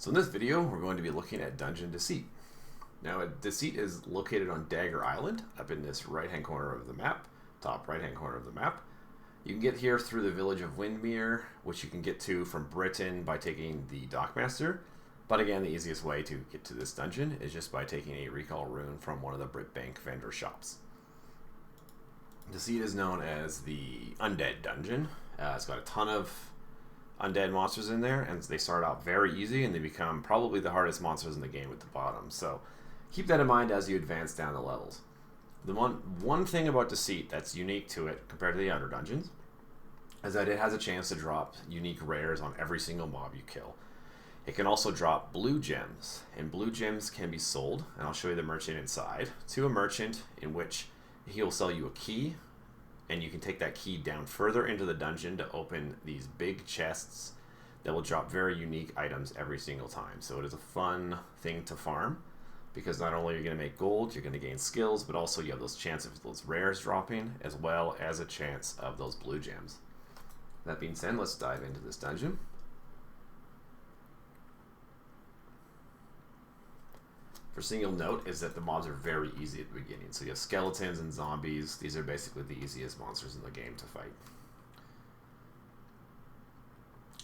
So in this video, we're going to be looking at Dungeon Deceit. Now, Deceit is located on Dagger Island, up in this right-hand corner of the map, top right-hand corner of the map. You can get here through the village of Windmere, which you can get to from Britain by taking the Dockmaster. But again, the easiest way to get to this dungeon is just by taking a recall rune from one of the Britbank vendor shops. Deceit is known as the Undead Dungeon. It's got a ton of undead monsters in there, and they start out very easy and they become probably the hardest monsters in the game at the bottom. So keep that in mind as you advance down the levels. The one thing about Deceit that's unique to it compared to the other dungeons is that it has a chance to drop unique rares on every single mob you kill. It can also drop blue gems, and blue gems can be sold, and I'll show you the merchant inside, to a merchant in which he'll sell you a key, and you can take that key down further into the dungeon to open these big chests that will drop very unique items every single time. So it is a fun thing to farm, because not only are you going to make gold, you're going to gain skills, but also you have those chances of those rares dropping, as well as a chance of those blue gems. That being said, let's dive into this dungeon. First thing you'll note is that the mobs are very easy at the beginning. So you have skeletons and zombies. These are basically the easiest monsters in the game to fight.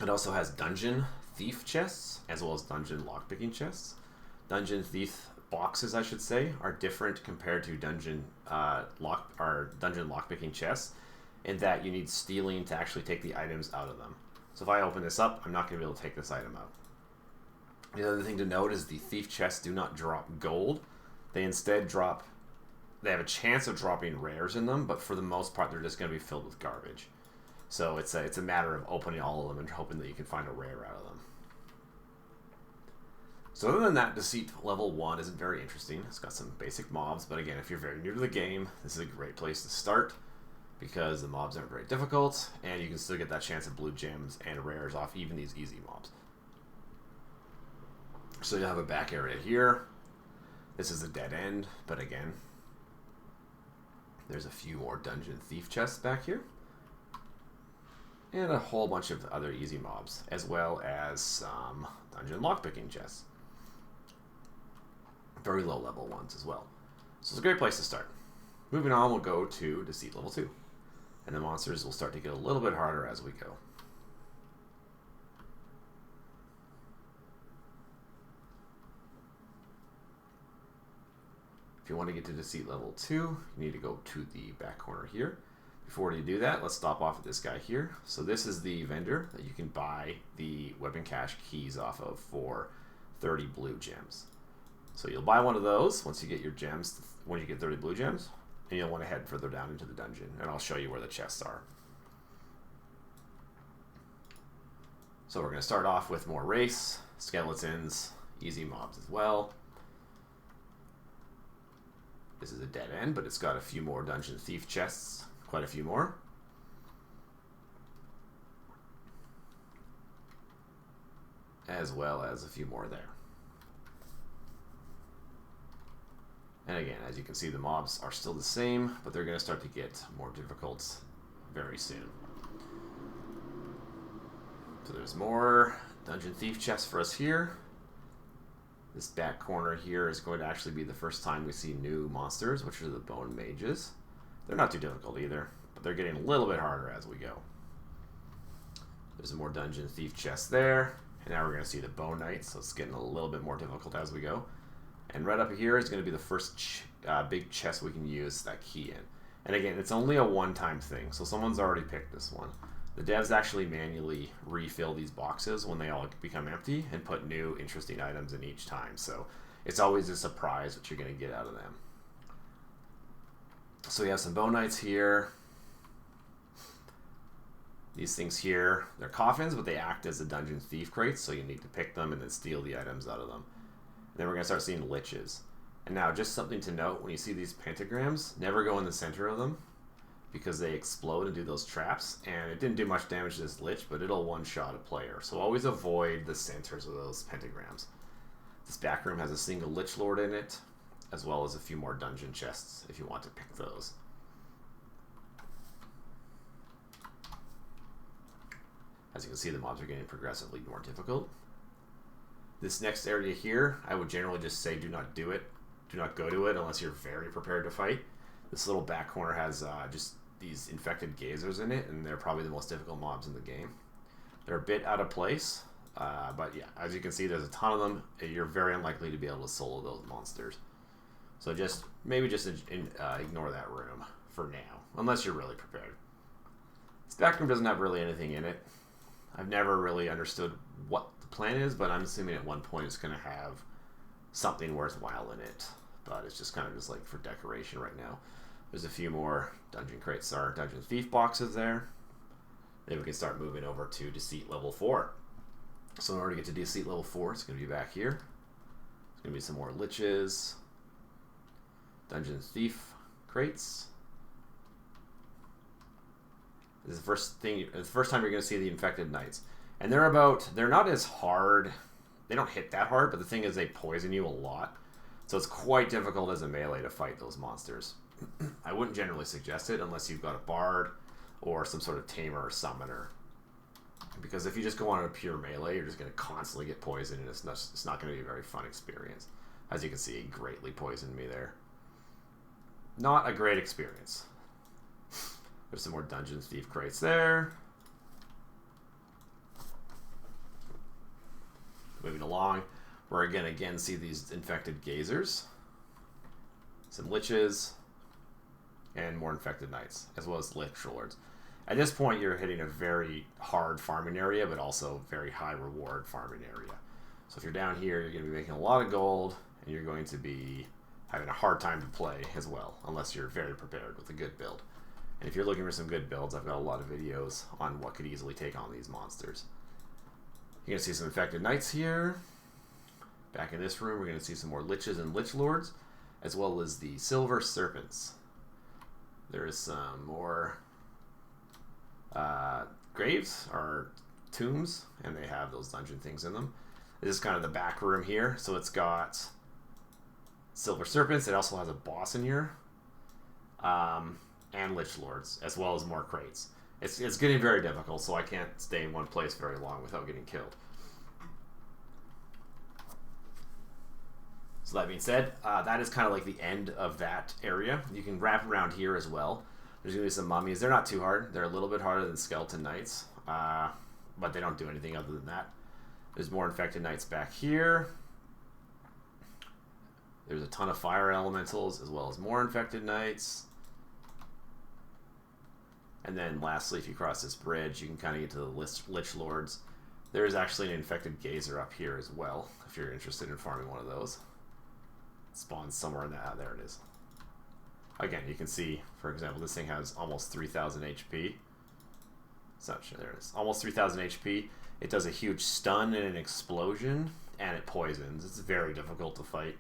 It also has dungeon thief chests, as well as dungeon lockpicking chests. Dungeon thief boxes, I should say, are different compared to dungeon lockpicking chests, in that you need stealing to actually take the items out of them. So if I open this up, I'm not going to be able to take this item out. The other thing to note is the thief chests do not drop gold. They instead drop, they have a chance of dropping rares in them, but for the most part, they're just going to be filled with garbage. So it's a matter of opening all of them and hoping that you can find a rare out of them. So other than that, Deceit level 1 isn't very interesting. It's got some basic mobs, but again, if you're very new to the game, this is a great place to start, because the mobs aren't very difficult, and you can still get that chance of blue gems and rares off even these easy mobs. So you have a back area here. This is a dead end, but again, there's a few more dungeon thief chests back here. And a whole bunch of other easy mobs, as well as some dungeon lockpicking chests. Very low level ones as well. So it's a great place to start. Moving on, we'll go to Deceit level 2. And the monsters will start to get a little bit harder as we go. If you want to get to Deceit level 2, you need to go to the back corner here. Before you do that, let's stop off at this guy here. So this is the vendor that you can buy the weapon cache keys off of for 30 blue gems. So you'll buy one of those once you get your gems, when you get 30 blue gems, and you'll want to head further down into the dungeon, and I'll show you where the chests are. So we're going to start off with more race, skeletons, easy mobs as well. This is a dead end, but it's got a few more dungeon thief chests, quite a few more. As well as a few more there. And again, as you can see, the mobs are still the same, but they're going to start to get more difficult very soon. So there's more dungeon thief chests for us here. This back corner here is going to actually be the first time we see new monsters, which are the Bone Mages. They're not too difficult either, but they're getting a little bit harder as we go. There's a more dungeon thief chest there, and now we're going to see the Bone Knights, so it's getting a little bit more difficult as we go. And right up here is going to be the first big chest we can use that key in. And again, it's only a one-time thing, so someone's already picked this one. The devs actually manually refill these boxes when they all become empty and put new interesting items in each time. So it's always a surprise what you're going to get out of them. So we have some Bone Knights here. These things here, they're coffins, but they act as a dungeon thief crates, so you need to pick them and then steal the items out of them. And then we're going to start seeing liches. And now, just something to note, when you see these pentagrams, never go in the center of them, because they explode and do those traps, and it didn't do much damage to this lich, but it'll one-shot a player. So always avoid the centers of those pentagrams. This back room has a single lich lord in it, as well as a few more dungeon chests if you want to pick those. As you can see, the mobs are getting progressively more difficult. This next area here, I would generally just say do not do it. Do not go to it unless you're very prepared to fight. This little back corner has just these infected gazers in it, and they're probably the most difficult mobs in the game. They're a bit out of place, but yeah, as you can see, there's a ton of them. You're very unlikely to be able to solo those monsters. So maybe just ignore that room for now, unless you're really prepared. This back room doesn't have really anything in it. I've never really understood what the plan is, but I'm assuming at one point it's going to have something worthwhile in it. But it's just kind of just like for decoration right now. There's a few more dungeon crates or dungeon thief boxes there. Then we can start moving over to Deceit level 4. So in order to get to Deceit level 4, it's going to be back here. There's going to be some more liches, dungeon thief crates. This is the first time you're going to see the infected knights. And they're not as hard. They don't hit that hard, but the thing is they poison you a lot. So it's quite difficult as a melee to fight those monsters. I wouldn't generally suggest it unless you've got a bard or some sort of tamer or summoner. Because if you just go on a pure melee, you're just going to constantly get poisoned, and it's not going to be a very fun experience. As you can see, it greatly poisoned me there. Not a great experience. There's some more dungeon thief crates there. Moving along, we're going to again see these infected gazers, some liches, and more infected knights, as well as lich lords. At this point, you're hitting a very hard farming area, but also very high reward farming area. So if you're down here, you're going to be making a lot of gold, and you're going to be having a hard time to play as well, unless you're very prepared with a good build. And if you're looking for some good builds, I've got a lot of videos on what could easily take on these monsters. You're going to see some infected knights here. Back in this room, we're going to see some more liches and lich lords, as well as the silver serpents. There is some more graves or tombs, and they have those dungeon things in them. This is kind of the back room here, so it's got silver serpents. It also has a boss in here, and lich lords, as well as more crates. It's getting very difficult, so I can't stay in one place very long without getting killed. So that being said, that is kind of like the end of that area. You can wrap around here as well. There's going to be some mummies. They're not too hard. They're a little bit harder than skeleton knights, but they don't do anything other than that. There's more infected knights back here. There's a ton of fire elementals, as well as more infected knights. And then lastly, if you cross this bridge, you can kind of get to the lich lords. There is actually an infected gazer up here as well, if you're interested in farming one of those. It spawns somewhere in that. There it is. Again, you can see, for example, this thing has almost 3,000 HP. There it is. Almost 3,000 HP. It does a huge stun and an explosion, and it poisons. It's very difficult to fight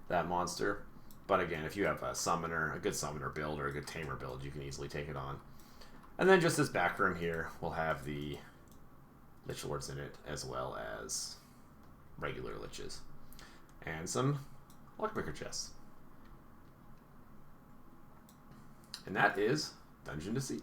that monster. But again, if you have a summoner, a good summoner build or a good tamer build, you can easily take it on. And then just this back room here will have the lich lords in it, as well as regular liches. And some lockpicker chests. And that is Dungeon Deceit.